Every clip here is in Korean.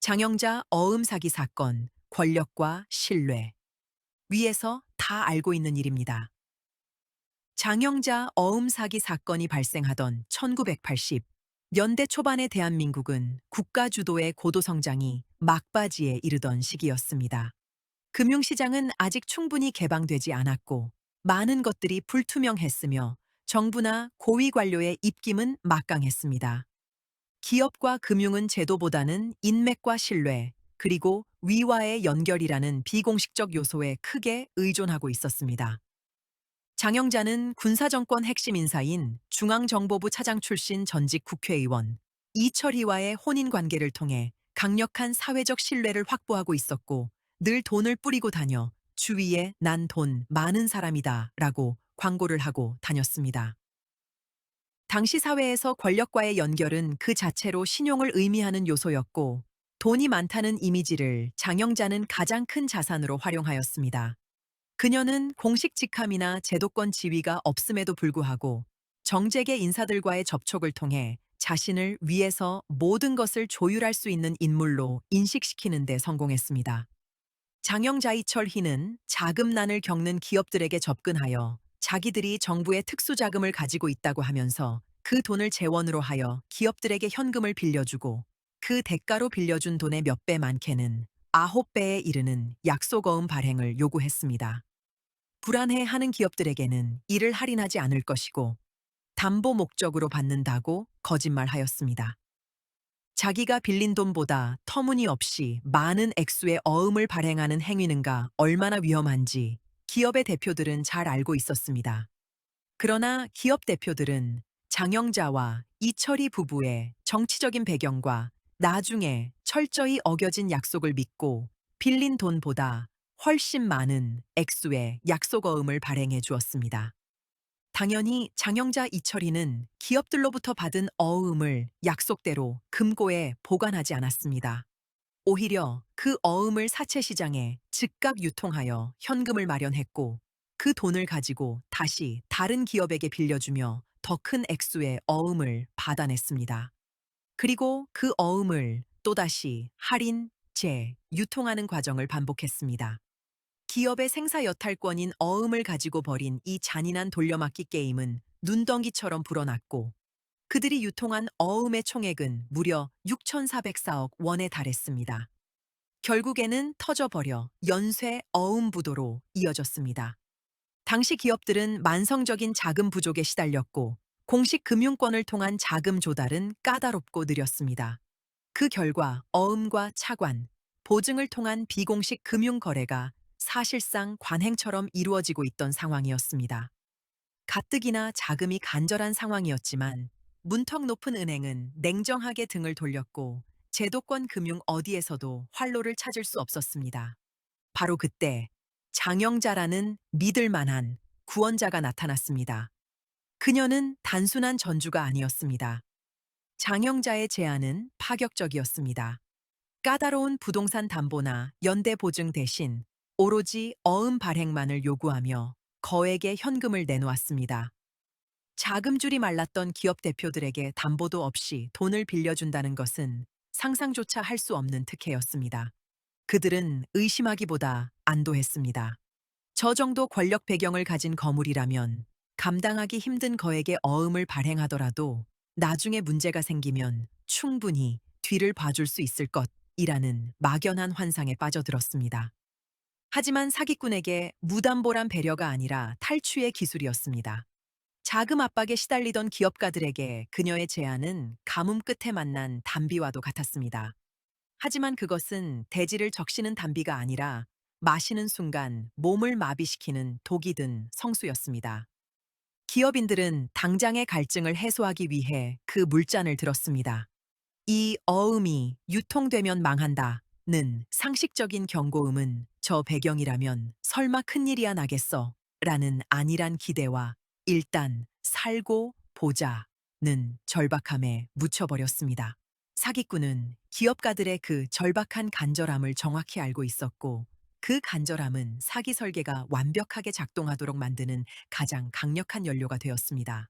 장영자 어음 사기 사건, 권력과 신뢰. 위에서 다 알고 있는 일입니다. 장영자 어음 사기 사건이 발생하던 1980년대 초반의 대한민국은 국가 주도의 고도 성장이 막바지에 이르던 시기였습니다. 금융시장은 아직 충분히 개방되지 않았고 많은 것들이 불투명했으며 정부나 고위 관료의 입김은 막강했습니다. 기업과 금융은 제도보다는 인맥과 신뢰, 그리고 위와의 연결이라는 비공식적 요소에 크게 의존하고 있었습니다. 장영자는 군사정권 핵심 인사인 중앙정보부 차장 출신 전직 국회의원 이철희와의 혼인 관계를 통해 강력한 사회적 신뢰를 확보하고 있었고 늘 돈을 뿌리고 다녀 주위에 난 돈 많은 사람이다 라고 광고를 하고 다녔습니다. 당시 사회에서 권력과의 연결은 그 자체로 신용을 의미하는 요소였고 돈이 많다는 이미지를 장영자는 가장 큰 자산으로 활용하였습니다. 그녀는 공식 직함이나 제도권 지위가 없음에도 불구하고 정재계 인사들과의 접촉을 통해 자신을 위해서 모든 것을 조율할 수 있는 인물로 인식시키는 데 성공했습니다. 장영자이철희는 자금난을 겪는 기업들에게 접근하여 자기들이 정부의 특수자금을 가지고 있다고 하면서 그 돈을 재원으로 하여 기업들에게 현금을 빌려주고 그 대가로 빌려준 돈의 몇 배 많게는 9배에 이르는 약속어음 발행을 요구했습니다. 불안해하는 기업들에게는 이를 할인하지 않을 것이고 담보 목적으로 받는다고 거짓말하였습니다. 자기가 빌린 돈보다 터무니없이 많은 액수의 어음을 발행하는 행위는가 얼마나 위험한지 기업의 대표들은 잘 알고 있었습니다. 그러나 기업 대표들은 장영자와 이철희 부부의 정치적인 배경과 나중에 철저히 어겨진 약속을 믿고 빌린 돈보다 훨씬 많은 액수의 약속어음을 발행해 주었습니다. 당연히 장영자 이철희는 기업들로부터 받은 어음을 약속대로 금고에 보관하지 않았습니다. 오히려 그 어음을 사채 시장에 즉각 유통하여 현금을 마련했고 그 돈을 가지고 다시 다른 기업에게 빌려주며 더 큰 액수의 어음을 받아냈습니다. 그리고 그 어음을 또다시 할인, 유통하는 과정을 반복했습니다. 기업의 생사 여탈권인 어음을 가지고 벌인 이 잔인한 돌려막기 게임은 눈덩이처럼 불어났고 그들이 유통한 어음의 총액은 무려 6,404억 원에 달했습니다. 결국에는 터져버려 연쇄 어음 부도로 이어졌습니다. 당시 기업들은 만성적인 자금 부족에 시달렸고 공식 금융권을 통한 자금 조달은 까다롭고 느렸습니다. 그 결과 어음과 차관, 보증을 통한 비공식 금융 거래가 사실상 관행처럼 이루어지고 있던 상황이었습니다. 가뜩이나 자금이 간절한 상황이었지만 문턱 높은 은행은 냉정하게 등을 돌렸고 제도권 금융 어디에서도 활로를 찾을 수 없었습니다. 바로 그때 장영자라는 믿을 만한 구원자가 나타났습니다. 그녀는 단순한 전주가 아니었습니다. 장영자의 제안은 파격적이었습니다. 까다로운 부동산 담보나 연대 보증 대신 오로지 어음 발행만을 요구하며 거액의 현금을 내놓았습니다. 자금줄이 말랐던 기업 대표들에게 담보도 없이 돈을 빌려준다는 것은 상상조차 할 수 없는 특혜였습니다. 그들은 의심하기보다 안도했습니다. 저 정도 권력 배경을 가진 거물이라면 감당하기 힘든 거액의 어음을 발행하더라도 나중에 문제가 생기면 충분히 뒤를 봐줄 수 있을 것이라는 막연한 환상에 빠져들었습니다. 하지만 사기꾼에게 무담보란 배려가 아니라 탈취의 기술이었습니다. 자금 압박에 시달리던 기업가들에게 그녀의 제안은 가뭄 끝에 만난 담비와도 같았습니다. 하지만 그것은 대지를 적시는 담비가 아니라 마시는 순간 몸을 마비시키는 독이 든 성수였습니다. 기업인들은 당장의 갈증을 해소하기 위해 그 물잔을 들었습니다. 이 어음이 유통되면 망한다는 상식적인 경고음은 저 배경이라면 설마 큰일이야 나겠어 라는 안일한 기대와 일단 살고 보자는 절박함에 묻혀버렸습니다. 사기꾼은 기업가들의 그 절박한 간절함을 정확히 알고 있었고 그 간절함은 사기 설계가 완벽하게 작동하도록 만드는 가장 강력한 연료가 되었습니다.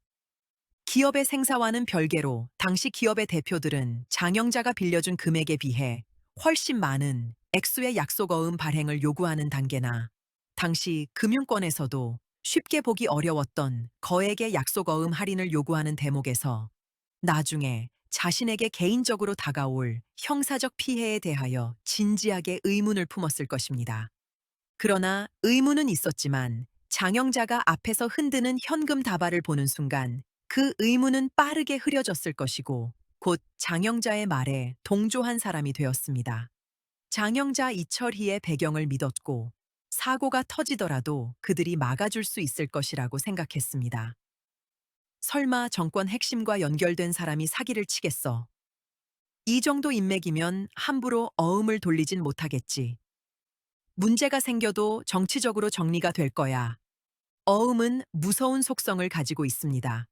기업의 생사와는 별개로 당시 기업의 대표들은 장영자가 빌려준 금액에 비해 훨씬 많은 액수의 약속어음 발행을 요구하는 단계나 당시 금융권에서도 쉽게 보기 어려웠던 거액의 약속어음 할인을 요구하는 대목에서 나중에 자신에게 개인적으로 다가올 형사적 피해에 대하여 진지하게 의문을 품었을 것입니다. 그러나 의문은 있었지만 장영자가 앞에서 흔드는 현금 다발을 보는 순간 그 의문은 빠르게 흐려졌을 것이고 곧 장영자의 말에 동조한 사람이 되었습니다. 장영자 이철희의 배경을 믿었고 사고가 터지더라도 그들이 막아줄 수 있을 것이라고 생각했습니다. 설마 정권 핵심과 연결된 사람이 사기를 치겠어. 이 정도 인맥이면 함부로 어음을 돌리진 못하겠지. 문제가 생겨도 정치적으로 정리가 될 거야. 어음은 무서운 속성을 가지고 있습니다.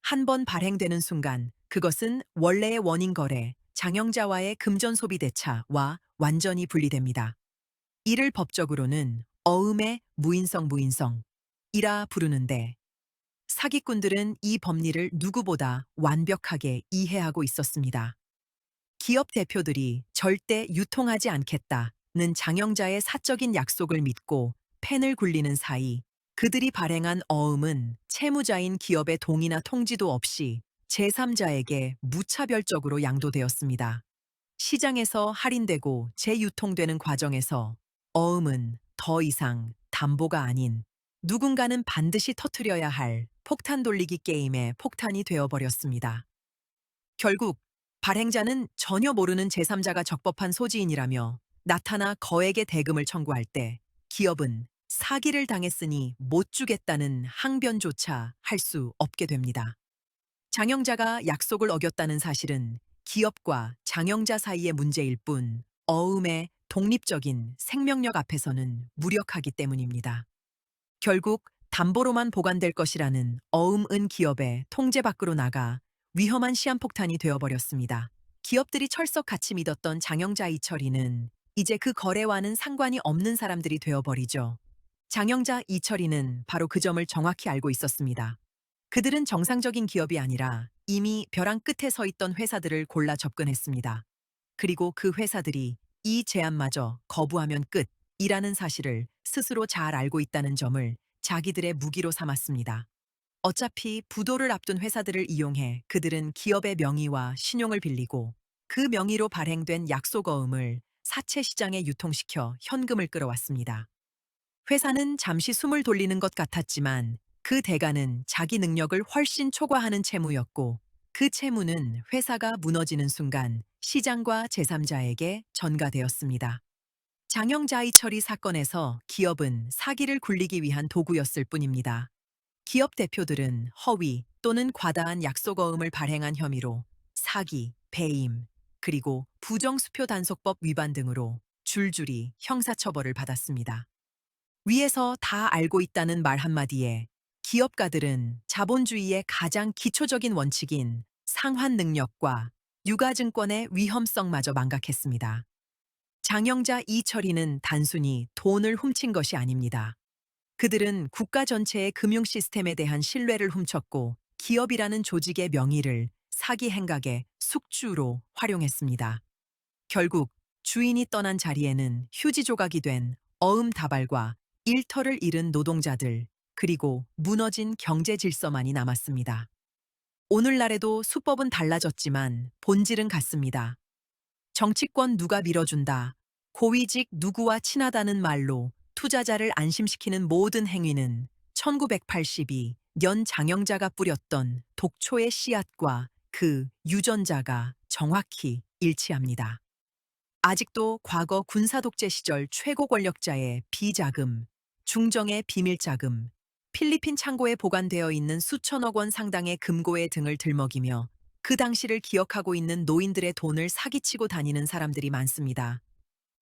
한 번 발행되는 순간 그것은 원래의 원인 거래, 장영자와의 금전 소비 대차와 완전히 분리됩니다. 이를 법적으로는 어음의 무인성이라 부르는데 사기꾼들은 이 법리를 누구보다 완벽하게 이해하고 있었습니다. 기업 대표들이 절대 유통하지 않겠다는 장영자의 사적인 약속을 믿고 펜을 굴리는 사이 그들이 발행한 어음은 채무자인 기업의 동의나 통지도 없이 제3자에게 무차별적으로 양도되었습니다. 시장에서 할인되고 재유통되는 과정에서 어음은 더 이상 담보가 아닌 누군가는 반드시 터뜨려야 할 폭탄 돌리기 게임의 폭탄이 되어버렸습니다. 결국 발행자는 전혀 모르는 제3자가 적법한 소지인이라며 나타나 거액의 대금을 청구할 때 기업은 사기를 당했으니 못 주겠다는 항변조차 할 수 없게 됩니다. 장영자가 약속을 어겼다는 사실은 기업과 장영자 사이의 문제일 뿐 어음의 독립적인 생명력 앞에서는 무력하기 때문입니다. 결국 담보로만 보관될 것이라는 어음은 기업의 통제 밖으로 나가 위험한 시한폭탄이 되어버렸습니다. 기업들이 철석같이 믿었던 장영자 이철이는 이제 그 거래와는 상관이 없는 사람들이 되어버리죠. 장영자 이철이는 바로 그 점을 정확히 알고 있었습니다. 그들은 정상적인 기업이 아니라 이미 벼랑 끝에 서 있던 회사들을 골라 접근했습니다. 그리고 그 회사들이 이 제안마저 거부하면 끝이라는 사실을 스스로 잘 알고 있다는 점을 자기들의 무기로 삼았습니다. 어차피 부도를 앞둔 회사들을 이용해 그들은 기업의 명의와 신용을 빌리고 그 명의로 발행된 약속어음을 사채 시장에 유통시켜 현금을 끌어왔습니다. 회사는 잠시 숨을 돌리는 것 같았지만 그 대가는 자기 능력을 훨씬 초과하는 채무였고 그 채무는 회사가 무너지는 순간 시장과 제3자에게 전가되었습니다. 장영자의 처리 사건에서 기업은 사기를 굴리기 위한 도구였을 뿐입니다. 기업 대표들은 허위 또는 과다한 약속어음을 발행한 혐의로 사기, 배임, 그리고 부정수표 단속법 위반 등으로 줄줄이 형사처벌을 받았습니다. 위에서 다 알고 있다는 말 한마디에 기업가들은 자본주의의 가장 기초적인 원칙인 상환 능력과 유가증권의 위험성마저 망각했습니다. 장영자 이철이는 단순히 돈을 훔친 것이 아닙니다. 그들은 국가 전체의 금융 시스템에 대한 신뢰를 훔쳤고 기업이라는 조직의 명의를 사기 행각의 숙주로 활용했습니다. 결국 주인이 떠난 자리에는 휴지 조각이 된 어음 다발과 일터를 잃은 노동자들, 그리고 무너진 경제 질서만이 남았습니다. 오늘날에도 수법은 달라졌지만 본질은 같습니다. 정치권 누가 밀어준다, 고위직 누구와 친하다는 말로 투자자를 안심시키는 모든 행위는 1982년 장영자가 뿌렸던 독초의 씨앗과 그 유전자가 정확히 일치합니다. 아직도 과거 군사독재 시절 최고 권력자의 비자금, 중정의 비밀자금, 필리핀 창고에 보관되어 있는 수천억 원 상당의 금고의 등을 들먹이며 그 당시를 기억하고 있는 노인들의 돈을 사기치고 다니는 사람들이 많습니다.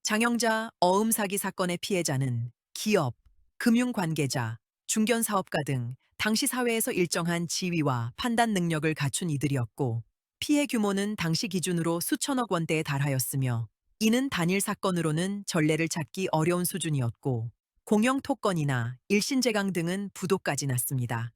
장영자 어음 사기 사건의 피해자는 기업, 금융 관계자, 중견 사업가 등 당시 사회에서 일정한 지위와 판단 능력을 갖춘 이들이었고 피해 규모는 당시 기준으로 수천억 원대에 달하였으며 이는 단일 사건으로는 전례를 찾기 어려운 수준이었고 공영 토건이나 일신제강 등은 부도까지 났습니다.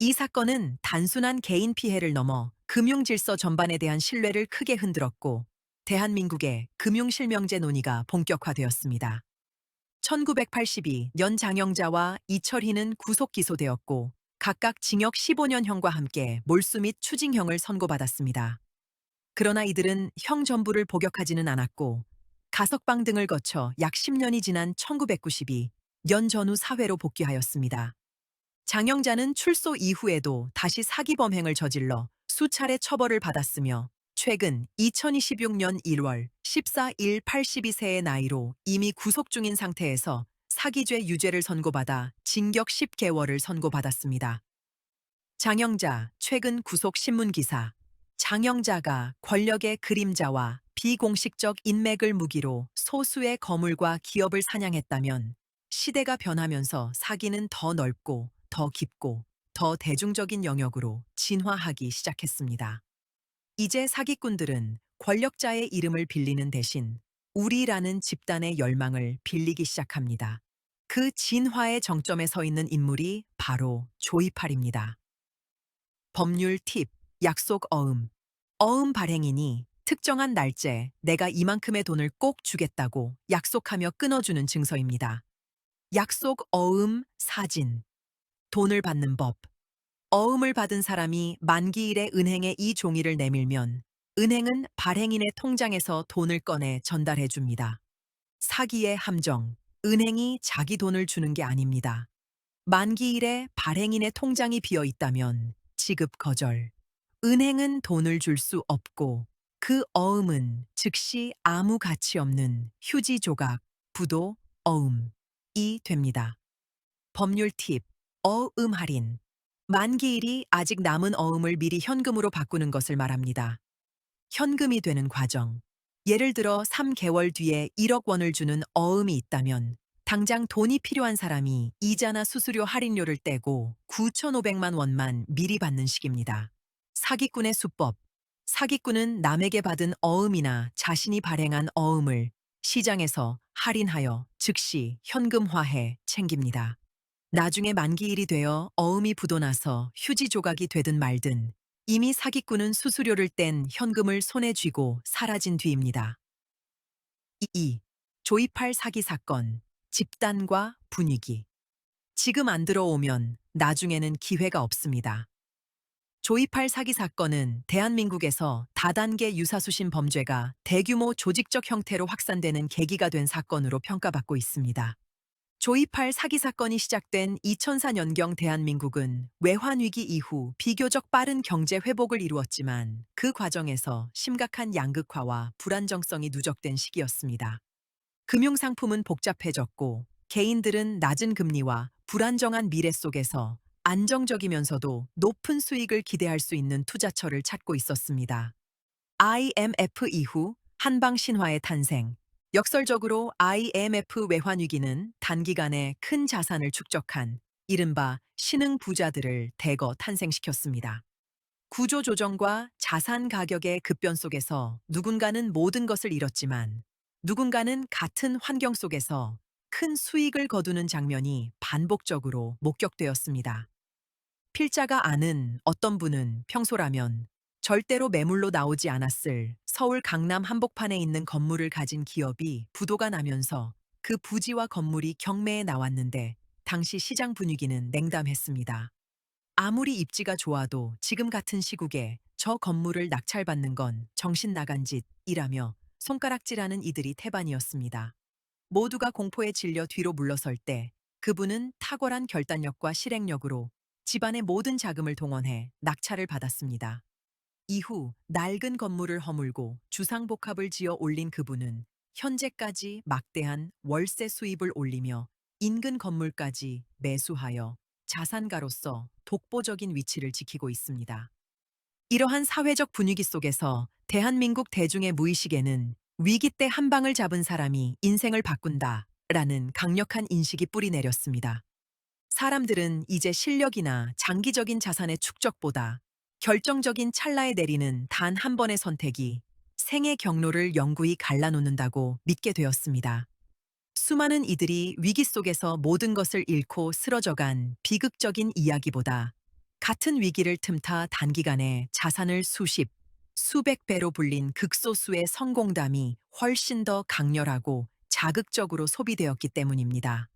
이 사건은 단순한 개인 피해를 넘어 금융 질서 전반에 대한 신뢰를 크게 흔들었고 대한민국의 금융실명제 논의가 본격화되었습니다. 1982년 장영자와 이철희는 구속 기소되었고 각각 징역 15년형과 함께 몰수 및 추징형을 선고받았습니다. 그러나 이들은 형 전부를 복역하지는 않았고 가석방 등을 거쳐 약 10년이 지난 1992년 전후 사회로 복귀하였습니다. 장영자는 출소 이후에도 다시 사기 범행을 저질러 수차례 처벌을 받았으며 최근 2026년 1월 14일 82세의 나이로 이미 구속 중인 상태에서 사기죄 유죄를 선고받아 징역 10개월을 선고받았습니다. 장영자 최근 구속 신문기사. 장영자가 권력의 그림자와 비공식적 인맥을 무기로 소수의 거물과 기업을 사냥했다면 시대가 변하면서 사기는 더 넓고 더 깊고 더 대중적인 영역으로 진화하기 시작했습니다. 이제 사기꾼들은 권력자의 이름을 빌리는 대신 우리라는 집단의 열망을 빌리기 시작합니다. 그 진화의 정점에 서 있는 인물이 바로 조이팔입니다. 법률 팁, 약속 어음. 어음 발행인이 특정한 날짜에 내가 이만큼의 돈을 꼭 주겠다고 약속하며 끊어주는 증서입니다. 약속 어음 사진. 돈을 받는 법. 어음을 받은 사람이 만기일에 은행에 이 종이를 내밀면 은행은 발행인의 통장에서 돈을 꺼내 전달해 줍니다. 사기의 함정. 은행이 자기 돈을 주는 게 아닙니다. 만기일에 발행인의 통장이 비어 있다면 지급 거절. 은행은 돈을 줄 수 없고 그 어음은 즉시 아무 가치 없는 휴지 조각, 부도, 어음이 됩니다. 법률 팁, 어음 할인. 만기일이 아직 남은 어음을 미리 현금으로 바꾸는 것을 말합니다. 현금이 되는 과정. 예를 들어 3개월 뒤에 1억 원을 주는 어음이 있다면 당장 돈이 필요한 사람이 이자나 수수료 할인료를 떼고 9,500만 원만 미리 받는 식입니다. 사기꾼의 수법. 사기꾼은 남에게 받은 어음이나 자신이 발행한 어음을 시장에서 할인하여 즉시 현금화해 챙깁니다. 나중에 만기일이 되어 어음이 부도나서 휴지 조각이 되든 말든 이미 사기꾼은 수수료를 뗀 현금을 손에 쥐고 사라진 뒤입니다. 2. 조이팔 사기 사건, 집단과 분위기. 지금 안 들어오면 나중에는 기회가 없습니다. 조이팔 사기 사건은 대한민국에서 다단계 유사수신 범죄가 대규모 조직적 형태로 확산되는 계기가 된 사건으로 평가받고 있습니다. 조이팔 사기 사건이 시작된 2004년경 대한민국은 외환위기 이후 비교적 빠른 경제 회복을 이루었지만 그 과정에서 심각한 양극화와 불안정성이 누적된 시기였습니다. 금융상품은 복잡해졌고 개인들은 낮은 금리와 불안정한 미래 속에서 안정적이면서도 높은 수익을 기대할 수 있는 투자처를 찾고 있었습니다. IMF 이후 한방 신화의 탄생. 역설적으로 IMF 외환위기는 단기간에 큰 자산을 축적한 이른바 신흥 부자들을 대거 탄생시켰습니다. 구조조정과 자산 가격의 급변 속에서 누군가는 모든 것을 잃었지만 누군가는 같은 환경 속에서 큰 수익을 거두는 장면이 반복적으로 목격되었습니다. 필자가 아는 어떤 분은 평소라면 절대로 매물로 나오지 않았을 서울 강남 한복판에 있는 건물을 가진 기업이 부도가 나면서 그 부지와 건물이 경매에 나왔는데 당시 시장 분위기는 냉담했습니다. 아무리 입지가 좋아도 지금 같은 시국에 저 건물을 낙찰받는 건 정신 나간 짓이라며 손가락질하는 이들이 태반이었습니다. 모두가 공포에 질려 뒤로 물러설 때 그분은 탁월한 결단력과 실행력으로 집안의 모든 자금을 동원해 낙찰을 받았습니다. 이후 낡은 건물을 허물고 주상복합을 지어 올린 그분은 현재까지 막대한 월세 수입을 올리며 인근 건물까지 매수하여 자산가로서 독보적인 위치를 지키고 있습니다. 이러한 사회적 분위기 속에서 대한민국 대중의 무의식에는 위기 때 한 방을 잡은 사람이 인생을 바꾼다라는 강력한 인식이 뿌리내렸습니다. 사람들은 이제 실력이나 장기적인 자산의 축적보다 결정적인 찰나에 내리는 단 한 번의 선택이 생의 경로를 영구히 갈라놓는다고 믿게 되었습니다. 수많은 이들이 위기 속에서 모든 것을 잃고 쓰러져간 비극적인 이야기보다 같은 위기를 틈타 단기간에 자산을 수십, 수백 배로 불린 극소수의 성공담이 훨씬 더 강렬하고 자극적으로 소비되었기 때문입니다.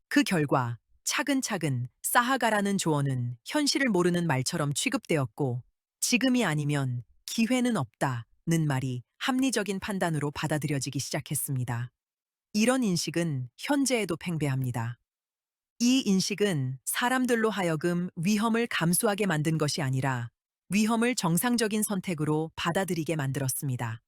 그 결과 차근차근 사하가라는 조언은 현실을 모르는 말처럼 취급되었고, 지금이 아니면 기회는 없다는 말이 합리적인 판단으로 받아들여지기 시작했습니다. 이런 인식은 현재에도 팽배합니다. 이 인식은 사람들로 하여금 위험을 감수하게 만든 것이 아니라 위험을 정상적인 선택으로 받아들이게 만들었습니다.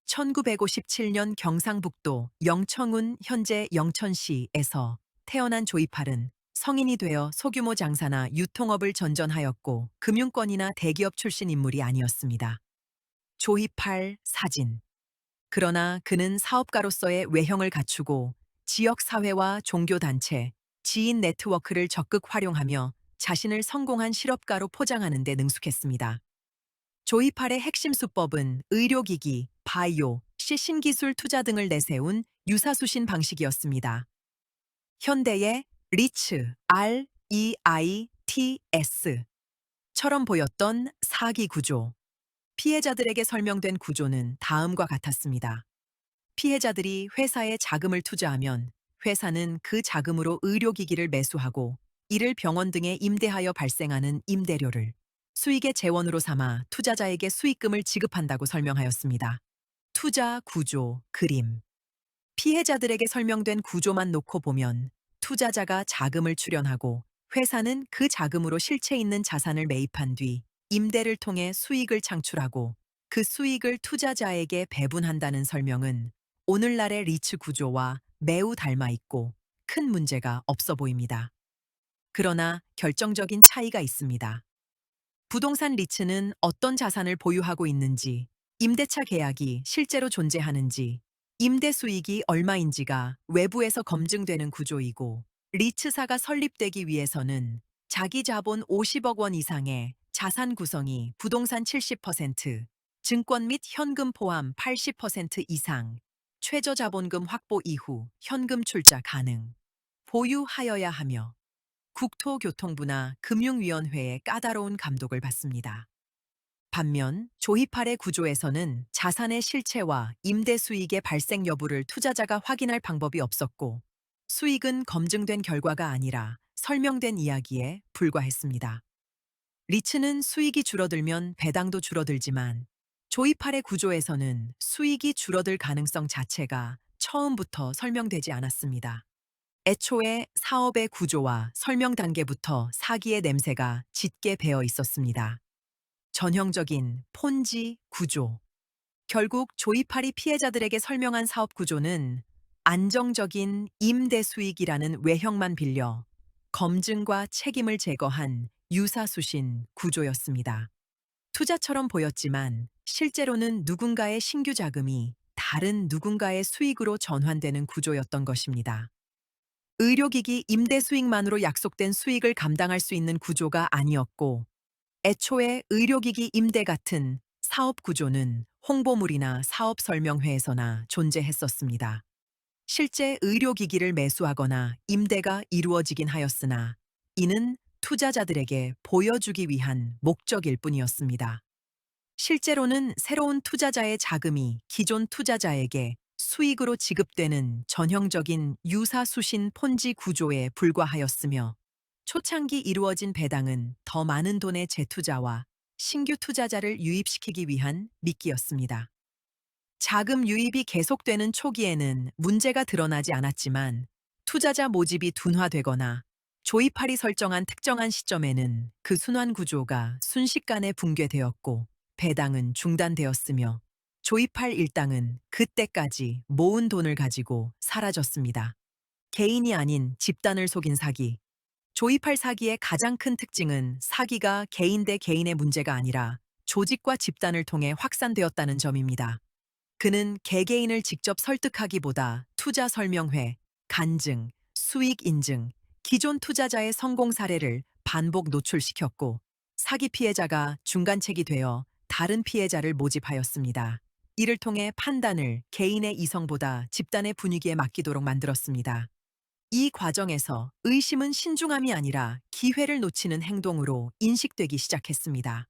1957년 경상북도 영청군 현재 영천시에서 태어난 조이팔은 성인이 되어 소규모 장사나 유통업을 전전하였고 금융권이나 대기업 출신 인물이 아니었습니다. 조이팔 사진. 그러나 그는 사업가로서의 외형을 갖추고 지역 사회와 종교 단체, 지인 네트워크를 적극 활용하며 자신을 성공한 실업가로 포장하는 데 능숙했습니다. 조이팔의 핵심 수법은 의료기기, 바이오, 신기술 투자 등을 내세운 유사수신 방식이었습니다. 현대의 리츠, REITS처럼 보였던 사기 구조. 피해자들에게 설명된 구조는 다음과 같았습니다. 피해자들이 회사에 자금을 투자하면 회사는 그 자금으로 의료기기를 매수하고 이를 병원 등에 임대하여 발생하는 임대료를 수익의 재원으로 삼아 투자자에게 수익금을 지급한다고 설명하였습니다. 투자 구조 그림. 피해자들에게 설명된 구조만 놓고 보면 투자자가 자금을 출연하고 회사는 그 자금으로 실체 있는 자산을 매입한 뒤 임대를 통해 수익을 창출하고 그 수익을 투자자에게 배분한다는 설명은 오늘날의 리츠 구조와 매우 닮아 있고 큰 문제가 없어 보입니다. 그러나 결정적인 차이가 있습니다. 부동산 리츠는 어떤 자산을 보유하고 있는지, 임대차 계약이 실제로 존재하는지, 임대 수익이 얼마인지가 외부에서 검증되는 구조이고, 리츠사가 설립되기 위해서는 자기 자본 50억 원 이상의 자산 구성이 부동산 70%, 증권 및 현금 포함 80% 이상, 최저 자본금 확보 이후 현금 출자 가능, 보유하여야 하며 국토교통부나 금융위원회의 까다로운 감독을 받습니다. 반면 조이팔의 구조에서는 자산의 실체와 임대 수익의 발생 여부를 투자자가 확인할 방법이 없었고 수익은 검증된 결과가 아니라 설명된 이야기에 불과했습니다. 리츠는 수익이 줄어들면 배당도 줄어들지만 조이팔의 구조에서는 수익이 줄어들 가능성 자체가 처음부터 설명되지 않았습니다. 애초에 사업의 구조와 설명 단계부터 사기의 냄새가 짙게 배어 있었습니다. 전형적인 폰지 구조. 결국 조이팔이 피해자들에게 설명한 사업 구조는 안정적인 임대 수익이라는 외형만 빌려 검증과 책임을 제거한 유사수신 구조였습니다. 투자처럼 보였지만 실제로는 누군가의 신규 자금이 다른 누군가의 수익으로 전환되는 구조였던 것입니다. 의료기기 임대 수익만으로 약속된 수익을 감당할 수 있는 구조가 아니었고, 애초에 의료기기 임대 같은 사업 구조는 홍보물이나 사업 설명회에서나 존재했었습니다. 실제 의료기기를 매수하거나 임대가 이루어지긴 하였으나, 이는 투자자들에게 보여주기 위한 목적일 뿐이었습니다. 실제로는 새로운 투자자의 자금이 기존 투자자에게 수익으로 지급되는 전형적인 유사수신 폰지 구조에 불과하였으며 초창기 이루어진 배당은 더 많은 돈의 재투자와 신규 투자자를 유입시키기 위한 미끼였습니다. 자금 유입이 계속되는 초기에는 문제가 드러나지 않았지만 투자자 모집이 둔화되거나 조이팔이 설정한 특정한 시점에는 그 순환 구조가 순식간에 붕괴되었고 배당은 중단되었으며 조이팔 일당은 그때까지 모은 돈을 가지고 사라졌습니다. 개인이 아닌 집단을 속인 사기. 조이팔 사기의 가장 큰 특징은 사기가 개인 대 개인의 문제가 아니라 조직과 집단을 통해 확산되었다는 점입니다. 그는 개개인을 직접 설득하기보다 투자 설명회, 간증, 수익 인증, 기존 투자자의 성공 사례를 반복 노출시켰고 사기 피해자가 중간책이 되어 다른 피해자를 모집하였습니다. 이를 통해 판단을 개인의 이성보다 집단의 분위기에 맡기도록 만들었습니다. 이 과정에서 의심은 신중함이 아니라 기회를 놓치는 행동으로 인식되기 시작했습니다.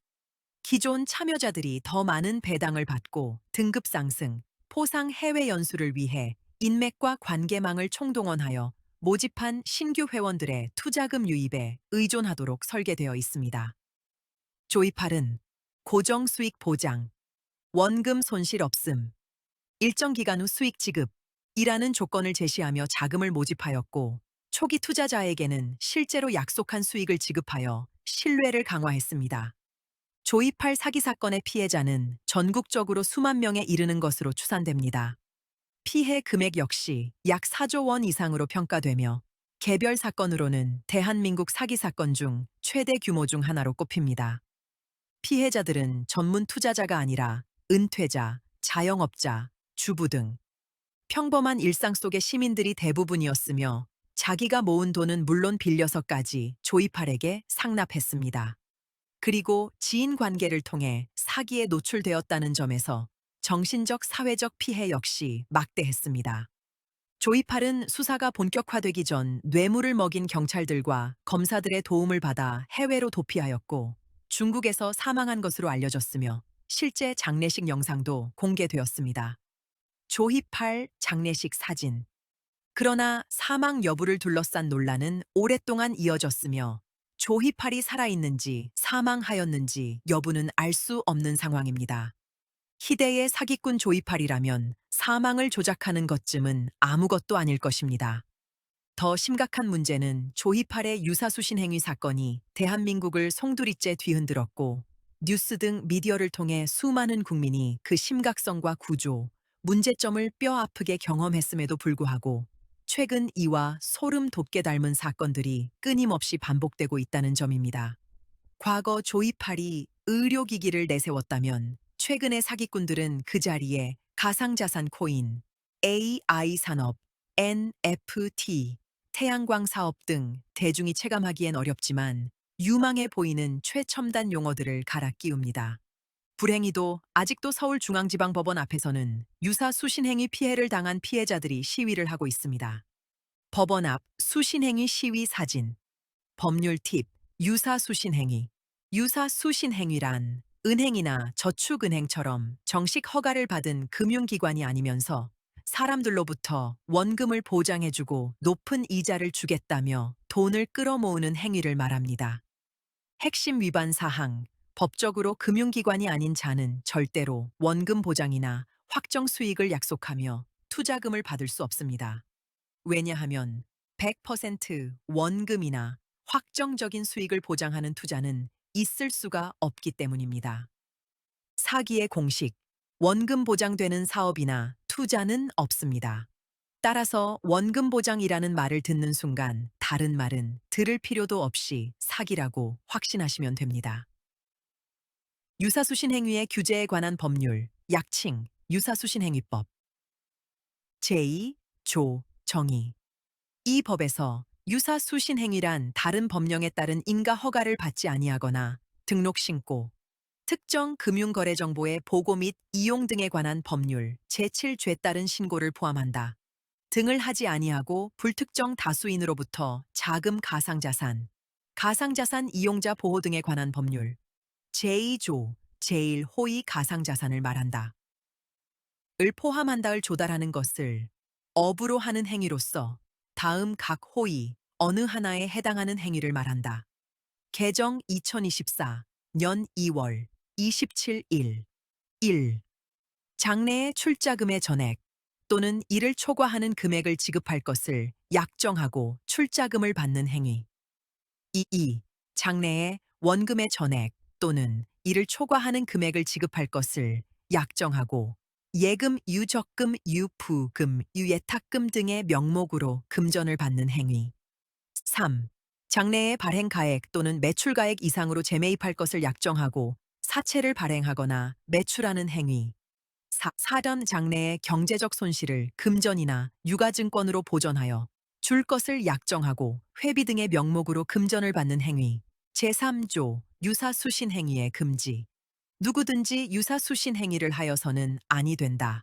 기존 참여자들이 더 많은 배당을 받고 등급 상승, 포상 해외 연수를 위해 인맥과 관계망을 총동원하여 모집한 신규 회원들의 투자금 유입에 의존하도록 설계되어 있습니다. 조이팔은 고정 수익 보장, 원금 손실 없음, 일정 기간 후 수익 지급이라는 조건을 제시하며 자금을 모집하였고, 초기 투자자에게는 실제로 약속한 수익을 지급하여 신뢰를 강화했습니다. 조이팔 사기 사건의 피해자는 전국적으로 수만 명에 이르는 것으로 추산됩니다. 피해 금액 역시 약 4조 원 이상으로 평가되며 개별 사건으로는 대한민국 사기 사건 중 최대 규모 중 하나로 꼽힙니다. 피해자들은 전문 투자자가 아니라 은퇴자, 자영업자, 주부 등 평범한 일상 속의 시민들이 대부분이었으며 자기가 모은 돈은 물론 빌려서까지 조이팔에게 상납했습니다. 그리고 지인 관계를 통해 사기에 노출되었다는 점에서 정신적 사회적 피해 역시 막대했습니다. 조이팔은 수사가 본격화되기 전 뇌물을 먹인 경찰들과 검사들의 도움을 받아 해외로 도피하였고 중국에서 사망한 것으로 알려졌으며 실제 장례식 영상도 공개되었습니다. 조이팔 장례식 사진. 그러나 사망 여부를 둘러싼 논란은 오랫동안 이어졌으며 조이팔이 살아있는지 사망하였는지 여부는 알 수 없는 상황입니다. 희대의 사기꾼 조이팔이라면 사망을 조작하는 것쯤은 아무것도 아닐 것입니다. 더 심각한 문제는 조이팔의 유사수신 행위 사건이 대한민국을 송두리째 뒤흔들었고 뉴스 등 미디어를 통해 수많은 국민이 그 심각성과 구조, 문제점을 뼈 아프게 경험했음에도 불구하고 최근 이와 소름 돋게 닮은 사건들이 끊임없이 반복되고 있다는 점입니다. 과거 조이팔이 의료기기를 내세웠다면 최근의 사기꾼들은 그 자리에 가상자산 코인, AI 산업, NFT, 태양광 사업 등 대중이 체감하기엔 어렵지만 유망해 보이는 최첨단 용어들을 갈아 끼웁니다. 불행히도 아직도 서울중앙지방법원 앞에서는 유사 수신행위 피해를 당한 피해자들이 시위를 하고 있습니다. 법원 앞 수신행위 시위 사진. 법률 팁, 유사 수신행위. 유사 수신행위란 은행이나 저축은행처럼 정식 허가를 받은 금융기관이 아니면서 사람들로부터 원금을 보장해주고 높은 이자를 주겠다며 돈을 끌어모으는 행위를 말합니다. 핵심 위반 사항, 법적으로 금융기관이 아닌 자는 절대로 원금 보장이나 확정 수익을 약속하며 투자금을 받을 수 없습니다. 왜냐하면 100% 원금이나 확정적인 수익을 보장하는 투자는 있을 수가 없기 때문입니다. 사기의 공식, 원금 보장되는 사업이나 투자는 없습니다. 따라서 원금 보장이라는 말을 듣는 순간 다른 말은 들을 필요도 없이 사기라고 확신하시면 됩니다. 유사수신 행위의 규제에 관한 법률, 약칭 유사수신행위법. 제2조 정의. 이 법에서 유사수신행위란 다른 법령에 따른 인가 허가를 받지 아니하거나 등록 신고, 특정 금융거래 정보의 보고 및 이용 등에 관한 법률 제7조에 따른 신고를 포함한다. 등을 하지 아니하고 불특정 다수인으로부터 자금 가상자산, 가상자산 이용자 보호 등에 관한 법률 제2조 제1호의 가상자산을 말한다. 을 포함한다를 조달하는 것을 업으로 하는 행위로서 다음 각 호의 어느 하나에 해당하는 행위를 말한다. 개정 2024년 2월 27일 1. 장래의 출자금의 전액 또는 이를 초과하는 금액을 지급할 것을 약정하고 출자금을 받는 행위. 2. 장래의 원금의 전액 또는 이를 초과하는 금액을 지급할 것을 약정하고 예금, 유적금, 유부금, 유예탁금 등의 명목으로 금전을 받는 행위. 3. 장래의 발행가액 또는 매출가액 이상으로 재매입할 것을 약정하고 사채를 발행하거나 매출하는 행위. 4. 사전 장래의 경제적 손실을 금전이나 유가증권으로 보전하여 줄 것을 약정하고 회비 등의 명목으로 금전을 받는 행위. 제3조 유사수신 행위의 금지. 누구든지 유사수신 행위를 하여서는 아니 된다.